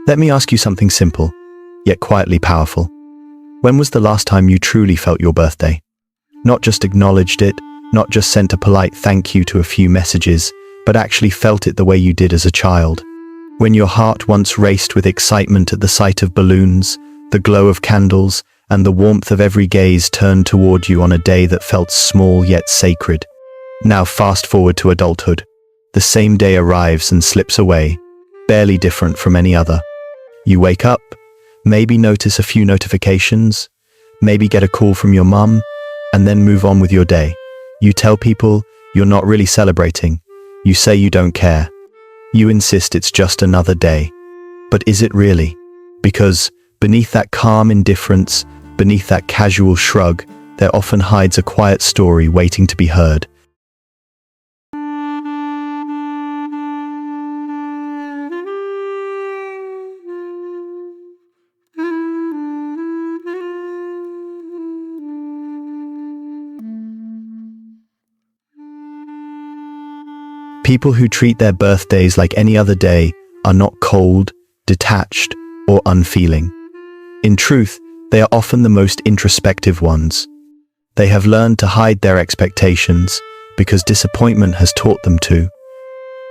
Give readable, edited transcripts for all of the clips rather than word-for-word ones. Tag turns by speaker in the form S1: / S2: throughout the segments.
S1: Let me ask you something simple, yet quietly powerful. When was the last time you truly felt your birthday? Not just acknowledged it, not just sent a polite thank you to a few messages, but actually felt it the way you did as a child. When your heart once raced with excitement at the sight of balloons, the glow of candles, and the warmth of every gaze turned toward you on a day that felt small yet sacred. Now fast forward to adulthood. The same day arrives and slips away, barely different from any other. You wake up, maybe notice a few notifications, maybe get a call from your mum, and then move on with your day. You tell people you're not really celebrating. You say you don't care. You insist it's just another day. But is it really? Because beneath that calm indifference, beneath that casual shrug, there often hides a quiet story waiting to be heard. People who treat their birthdays like any other day are not cold, detached, or unfeeling. In truth, they are often the most introspective ones. They have learned to hide their expectations because disappointment has taught them to.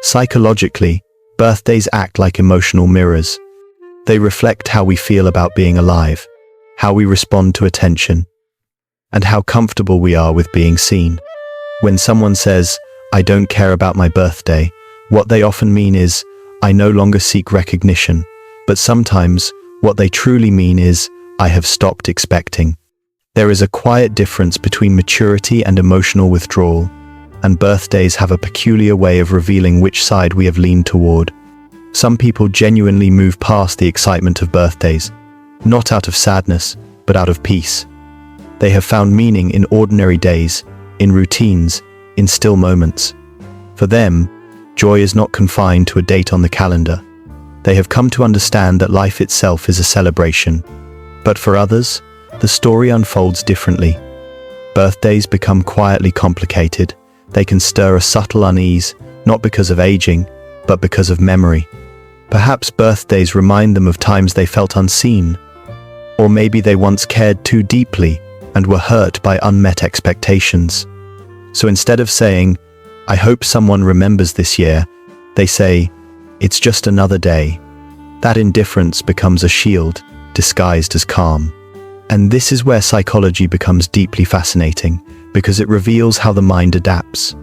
S1: Psychologically, birthdays act like emotional mirrors. They reflect how we feel about being alive, how we respond to attention, and how comfortable we are with being seen. When someone says, "I don't care about my birthday," what they often mean is, "I no longer seek recognition," but sometimes what they truly mean is, "I have stopped expecting." There is a quiet difference between maturity and emotional withdrawal, and birthdays have a peculiar way of revealing which side we have leaned toward. Some people genuinely move past the excitement of birthdays, not out of sadness, but out of peace. They have found meaning in ordinary days, in routines, in still moments. For them, joy is not confined to a date on the calendar. They have come to understand that life itself is a celebration. But for others, the story unfolds differently. Birthdays become quietly complicated. They can stir a subtle unease, not because of aging, but because of memory. Perhaps birthdays remind them of times they felt unseen, or maybe they once cared too deeply and were hurt by unmet expectations. So instead of saying, "I hope someone remembers this year," they say, "It's just another day." That indifference becomes a shield, disguised as calm. And this is where psychology becomes deeply fascinating, because it reveals how the mind adapts.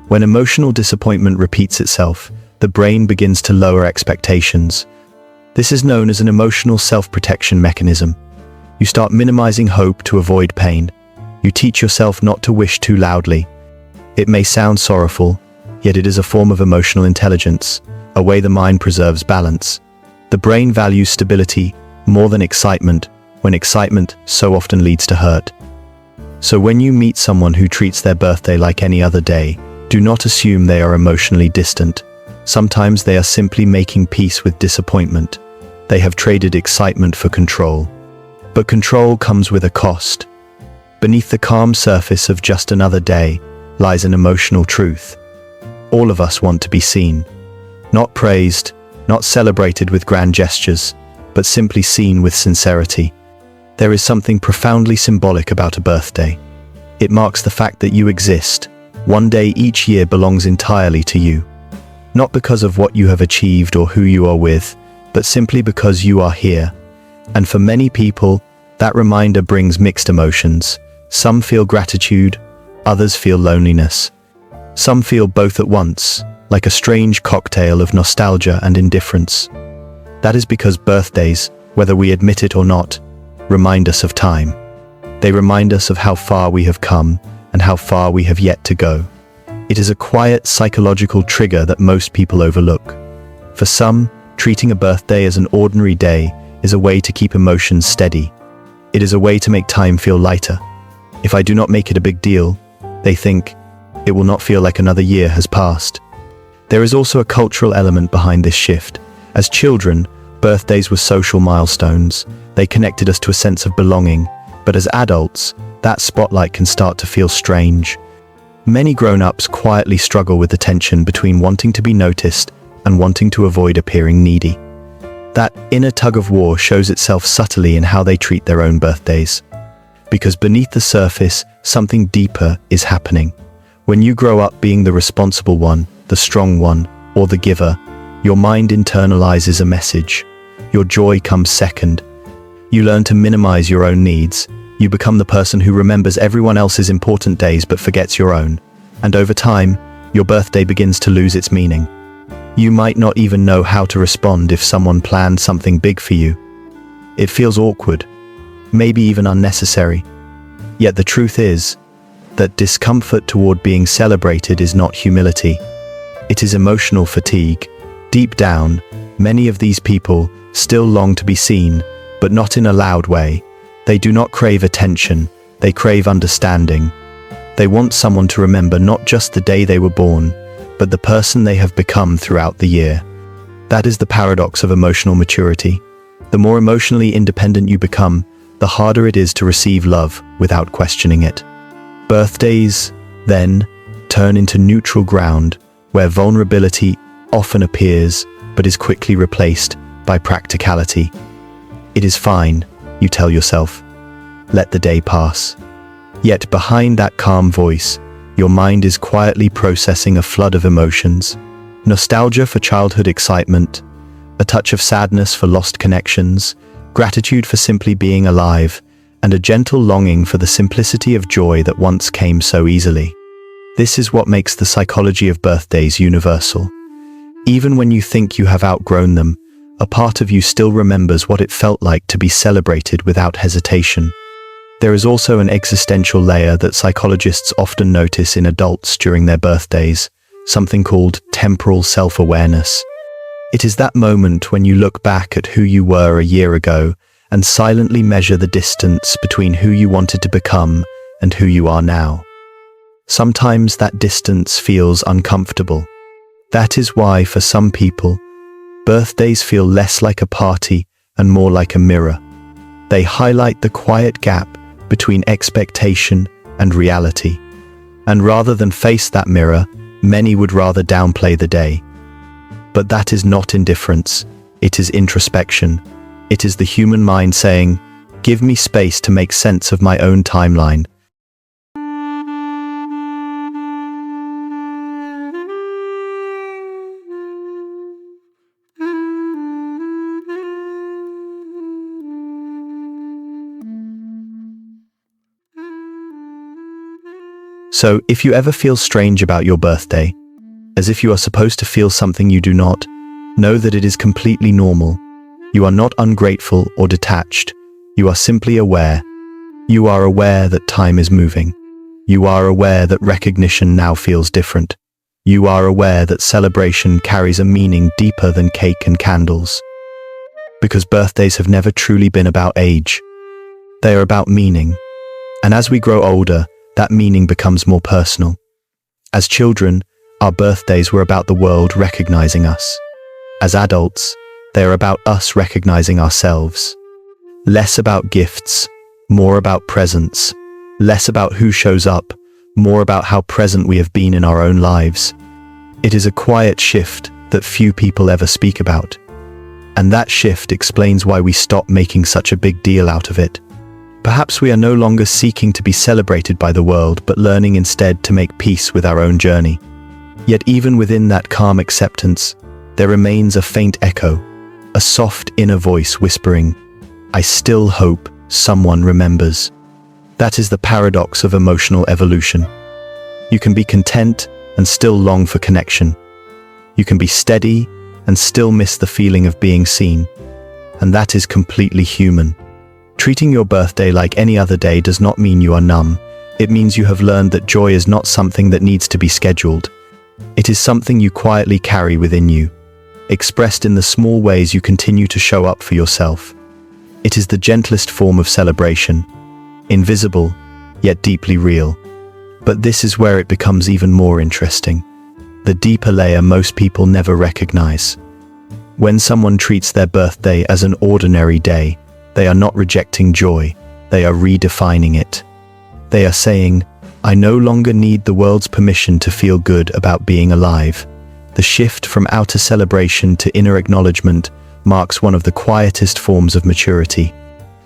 S1: When emotional disappointment repeats itself, the brain begins to lower expectations. This is known as an emotional self-protection mechanism. You start minimizing hope to avoid pain. You teach yourself not to wish too loudly. It may sound sorrowful, yet it is a form of emotional intelligence, a way the mind preserves balance. The brain values stability more than excitement, when excitement so often leads to hurt. So when you meet someone who treats their birthday like any other day, do not assume they are emotionally distant. Sometimes they are simply making peace with disappointment. They have traded excitement for control. But control comes with a cost. Beneath the calm surface of just another day lies an emotional truth. All of us want to be seen. Not praised, not celebrated with grand gestures, but simply seen with sincerity. There is something profoundly symbolic about a birthday. It marks the fact that you exist. One day each year belongs entirely to you. Not because of what you have achieved or who you are with, but simply because you are here. And for many people, that reminder brings mixed emotions. Some feel gratitude, others feel loneliness. Some feel both at once, like a strange cocktail of nostalgia and indifference. That is because birthdays, whether we admit it or not, remind us of time. They remind us of how far we have come and how far we have yet to go. It is a quiet psychological trigger that most people overlook. For some, treating a birthday as an ordinary day is a way to keep emotions steady. It is a way to make time feel lighter. If I do not make it a big deal, they think, it will not feel like another year has passed. There is also a cultural element behind this shift. As children, birthdays were social milestones. They connected us to a sense of belonging. But as adults, that spotlight can start to feel strange. Many grown-ups quietly struggle with the tension between wanting to be noticed and wanting to avoid appearing needy. That inner tug-of-war shows itself subtly in how they treat their own birthdays. Because beneath the surface, something deeper is happening. When you grow up being the responsible one, the strong one, or the giver, your mind internalizes a message. Your joy comes second. You learn to minimize your own needs. You become the person who remembers everyone else's important days but forgets your own. And over time, your birthday begins to lose its meaning. You might not even know how to respond if someone planned something big for you. It feels awkward, maybe even unnecessary. Yet the truth is that discomfort toward being celebrated is not humility. It is emotional fatigue. Deep down, many of these people still long to be seen, but not in a loud way. They do not crave attention, they crave understanding. They want someone to remember not just the day they were born, but the person they have become throughout the year. That is the paradox of emotional maturity. The more emotionally independent you become, the harder it is to receive love without questioning it. Birthdays, then, turn into neutral ground, where vulnerability often appears, but is quickly replaced by practicality. It is fine, you tell yourself. Let the day pass. Yet behind that calm voice, your mind is quietly processing a flood of emotions. Nostalgia for childhood excitement, a touch of sadness for lost connections, gratitude for simply being alive, and a gentle longing for the simplicity of joy that once came so easily. This is what makes the psychology of birthdays universal. Even when you think you have outgrown them, a part of you still remembers what it felt like to be celebrated without hesitation. There is also an existential layer that psychologists often notice in adults during their birthdays, something called temporal self-awareness. It is that moment when you look back at who you were a year ago and silently measure the distance between who you wanted to become and who you are now. Sometimes that distance feels uncomfortable. That is why, for some people, birthdays feel less like a party and more like a mirror. They highlight the quiet gap between expectation and reality. And rather than face that mirror, many would rather downplay the day. But that is not indifference. It is introspection. It is the human mind saying, "Give me space to make sense of my own timeline." So, if you ever feel strange about your birthday, as if you are supposed to feel something you do not, know that it is completely normal. You are not ungrateful or detached. You are simply aware. You are aware that time is moving. You are aware that recognition now feels different. You are aware that celebration carries a meaning deeper than cake and candles. Because birthdays have never truly been about age. They are about meaning. And as we grow older, that meaning becomes more personal. As children, our birthdays were about the world recognizing us. As adults, they are about us recognizing ourselves. Less about gifts, more about presence. Less about who shows up, more about how present we have been in our own lives. It is a quiet shift that few people ever speak about. And that shift explains why we stop making such a big deal out of it. Perhaps we are no longer seeking to be celebrated by the world, but learning instead to make peace with our own journey. Yet even within that calm acceptance, there remains a faint echo, a soft inner voice whispering, "I still hope someone remembers." That is the paradox of emotional evolution. You can be content and still long for connection. You can be steady and still miss the feeling of being seen. And that is completely human. Treating your birthday like any other day does not mean you are numb. It means you have learned that joy is not something that needs to be scheduled. It is something you quietly carry within you, expressed in the small ways you continue to show up for yourself. It is the gentlest form of celebration, invisible, yet deeply real. But this is where it becomes even more interesting. The deeper layer most people never recognize. When someone treats their birthday as an ordinary day, they are not rejecting joy, they are redefining it. They are saying, "I no longer need the world's permission to feel good about being alive." The shift from outer celebration to inner acknowledgement marks one of the quietest forms of maturity.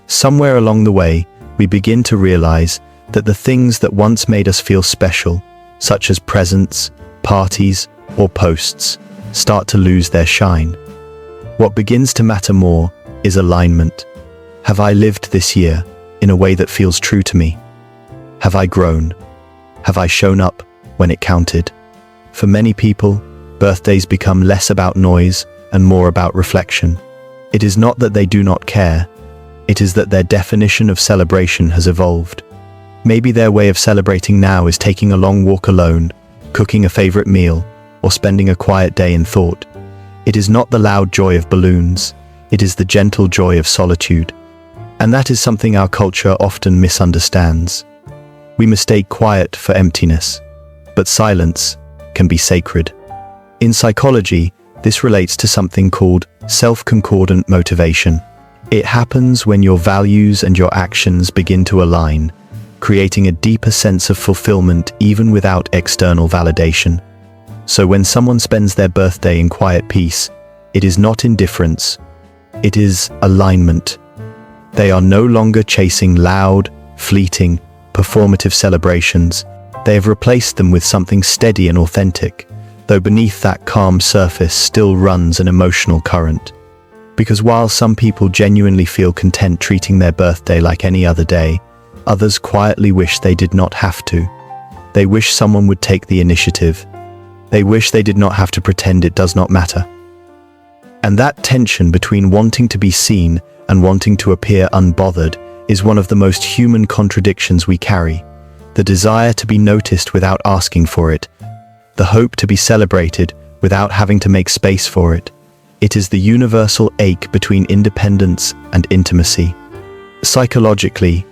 S1: Somewhere along the way, we begin to realize that the things that once made us feel special, such as presents, parties, or posts, start to lose their shine. What begins to matter more is alignment. Have I lived this year in a way that feels true to me? Have I grown? Have I shown up when it counted? For many people, birthdays become less about noise and more about reflection. It is not that they do not care, it is that their definition of celebration has evolved. Maybe their way of celebrating now is taking a long walk alone, cooking a favorite meal, or spending a quiet day in thought. It is not the loud joy of balloons, it is the gentle joy of solitude. And that is something our culture often misunderstands. We mistake quiet for emptiness, but silence can be sacred. In psychology, this relates to something called self-concordant motivation. It happens when your values and your actions begin to align, creating a deeper sense of fulfillment even without external validation. So when someone spends their birthday in quiet peace, it is not indifference, it is alignment. They are no longer chasing loud, fleeting, performative celebrations. They have replaced them with something steady and authentic, though beneath that calm surface still runs an emotional current. Because while some people genuinely feel content treating their birthday like any other day, others quietly wish they did not have to. They wish someone would take the initiative. They wish they did not have to pretend it does not matter. And that tension between wanting to be seen and wanting to appear unbothered is one of the most human contradictions we carry. The desire to be noticed without asking for it. The hope to be celebrated without having to make space for it. It is the universal ache between independence and intimacy. Psychologically,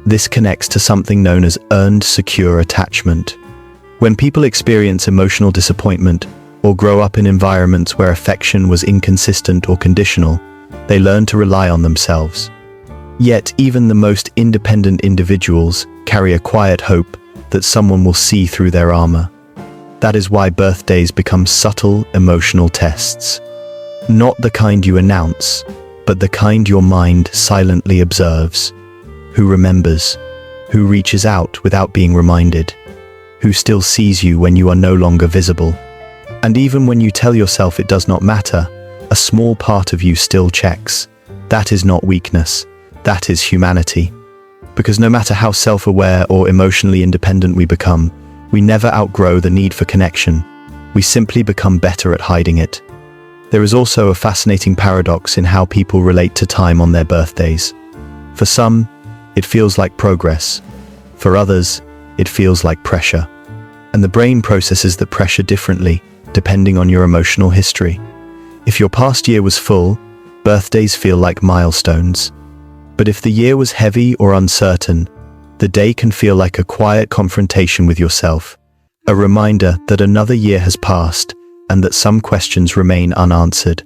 S1: this connects to something known as earned secure attachment. When people experience emotional disappointment or grow up in environments where affection was inconsistent or conditional, they learn to rely on themselves. Yet even the most independent individuals carry a quiet hope that someone will see through their armor. That is why birthdays become subtle emotional tests. Not the kind you announce, but the kind your mind silently observes. Who remembers? Who reaches out without being reminded? Who still sees you when you are no longer visible? And even when you tell yourself it does not matter, a small part of you still checks. That is not weakness, that is humanity. Because no matter how self-aware or emotionally independent we become, we never outgrow the need for connection. We simply become better at hiding it. There is also a fascinating paradox in how people relate to time on their birthdays. For some, it feels like progress. For others, it feels like pressure. And the brain processes the pressure differently, depending on your emotional history. If your past year was full, birthdays feel like milestones. But if the year was heavy or uncertain, the day can feel like a quiet confrontation with yourself, a reminder that another year has passed and that some questions remain unanswered.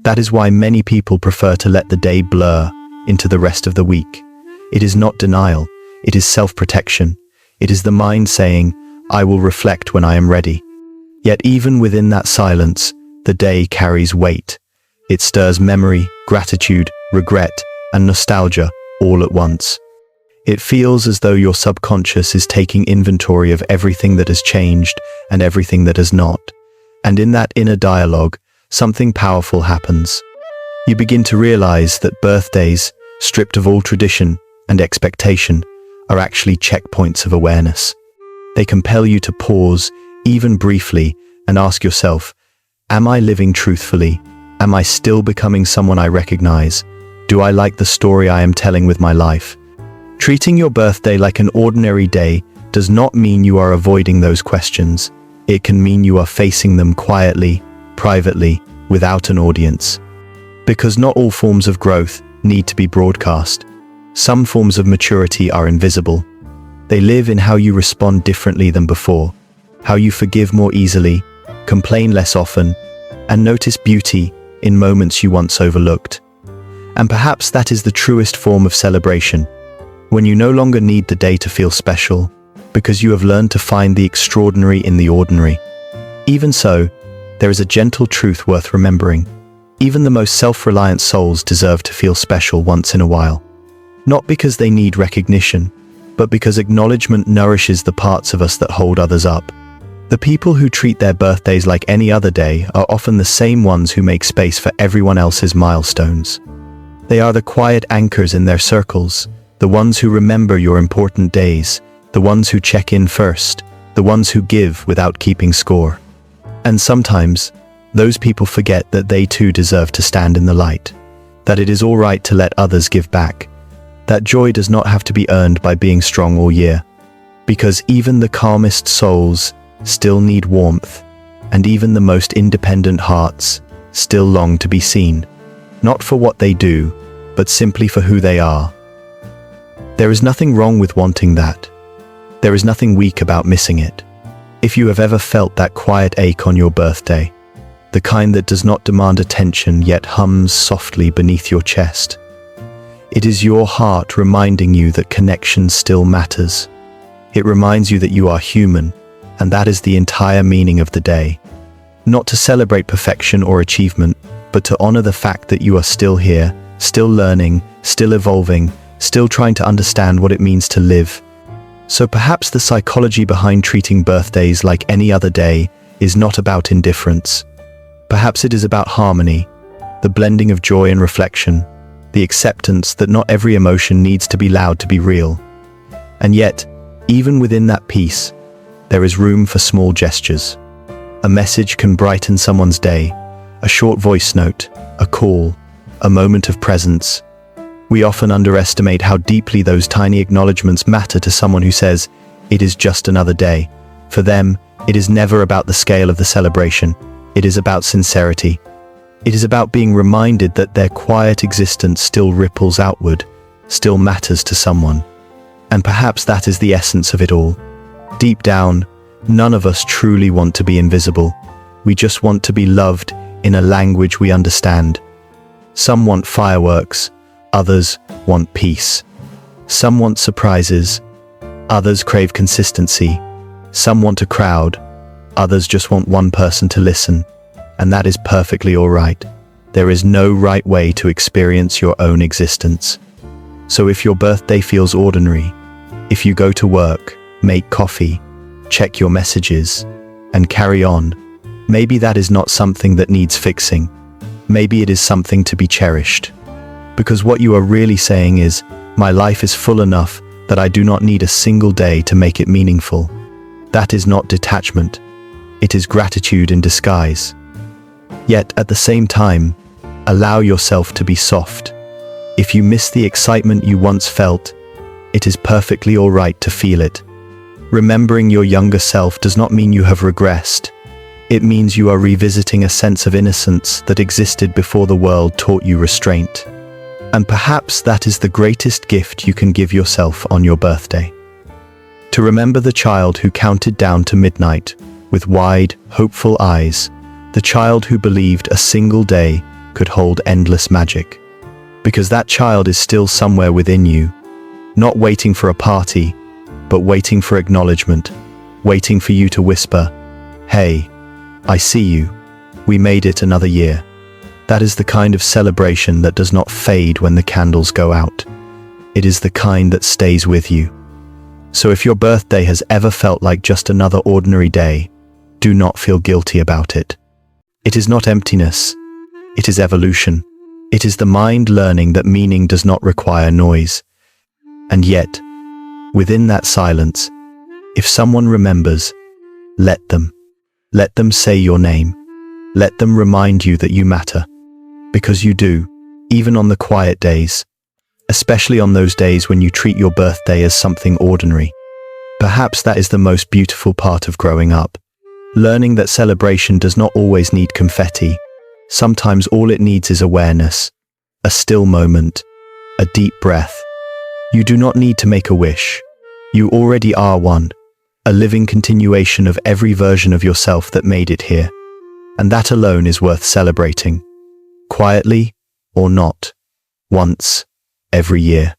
S1: That is why many people prefer to let the day blur into the rest of the week. It is not denial, it is self-protection. It is the mind saying, I will reflect when I am ready. Yet even within that silence, the day carries weight. It stirs memory, gratitude, regret, and nostalgia all at once. It feels as though your subconscious is taking inventory of everything that has changed and everything that has not. And in that inner dialogue, something powerful happens. You begin to realize that birthdays, stripped of all tradition and expectation, are actually checkpoints of awareness. They compel you to pause, even briefly, and ask yourself, am I living truthfully? Am I still becoming someone I recognize? Do I like the story I am telling with my life? Treating your birthday like an ordinary day does not mean you are avoiding those questions. It can mean you are facing them quietly, privately, without an audience. Because not all forms of growth need to be broadcast. Some forms of maturity are invisible. They live in how you respond differently than before, how you forgive more easily, complain less often, and notice beauty in moments you once overlooked. And perhaps that is the truest form of celebration, when you no longer need the day to feel special, because you have learned to find the extraordinary in the ordinary. Even so, there is a gentle truth worth remembering. Even the most self-reliant souls deserve to feel special once in a while. Not because they need recognition, but because acknowledgement nourishes the parts of us that hold others up. The people who treat their birthdays like any other day are often the same ones who make space for everyone else's milestones. They are the quiet anchors in their circles, the ones who remember your important days, the ones who check in first, the ones who give without keeping score. And sometimes, those people forget that they too deserve to stand in the light, that it is all right to let others give back, that joy does not have to be earned by being strong all year, because even the calmest souls still need warmth, and even the most independent hearts still long to be seen, not for what they do, but simply for who they are. There is nothing wrong with wanting that. There is nothing weak about missing it. If you have ever felt that quiet ache on your birthday, the kind that does not demand attention yet hums softly beneath your chest, it is your heart reminding you that connection still matters. It reminds you that you are human, and that is the entire meaning of the day. Not to celebrate perfection or achievement, but to honor the fact that you are still here, still learning, still evolving, still trying to understand what it means to live. So perhaps the psychology behind treating birthdays like any other day is not about indifference. Perhaps it is about harmony, the blending of joy and reflection, the acceptance that not every emotion needs to be loud to be real. And yet, even within that peace, there is room for small gestures. A message can brighten someone's day, a short voice note, a call, a moment of presence. We often underestimate how deeply those tiny acknowledgements matter to someone who says, "It is just another day." For them, it is never about the scale of the celebration. It is about sincerity. It is about being reminded that their quiet existence still ripples outward, still matters to someone. And perhaps that is the essence of it all. Deep down, none of us truly want to be invisible. We just want to be loved in a language we understand. Some want fireworks, others want peace. Some want surprises, others crave consistency. Some want a crowd, others just want one person to listen. And that is perfectly all right. There is no right way to experience your own existence. So if your birthday feels ordinary, if you go to work, make coffee, check your messages, and carry on, maybe that is not something that needs fixing. Maybe it is something to be cherished. Because what you are really saying is, my life is full enough that I do not need a single day to make it meaningful. That is not detachment. It is gratitude in disguise. Yet, at the same time, allow yourself to be soft. If you miss the excitement you once felt, it is perfectly all right to feel it. Remembering your younger self does not mean you have regressed. It means you are revisiting a sense of innocence that existed before the world taught you restraint. And perhaps that is the greatest gift you can give yourself on your birthday. To remember the child who counted down to midnight with wide, hopeful eyes, the child who believed a single day could hold endless magic. Because that child is still somewhere within you, not waiting for a party, but waiting for acknowledgement, waiting for you to whisper, "Hey, I see you. We made it another year." That is the kind of celebration that does not fade when the candles go out. It is the kind that stays with you. So if your birthday has ever felt like just another ordinary day, do not feel guilty about it. It is not emptiness. It is evolution. It is the mind learning that meaning does not require noise. And yet, within that silence, if someone remembers, let them. Let them say your name. Let them remind you that you matter. Because you do, even on the quiet days, especially on those days when you treat your birthday as something ordinary. Perhaps that is the most beautiful part of growing up. Learning that celebration does not always need confetti. Sometimes all it needs is awareness, a still moment, a deep breath. You do not need to make a wish. You already are one, a living continuation of every version of yourself that made it here. And that alone is worth celebrating, quietly or not, once every year.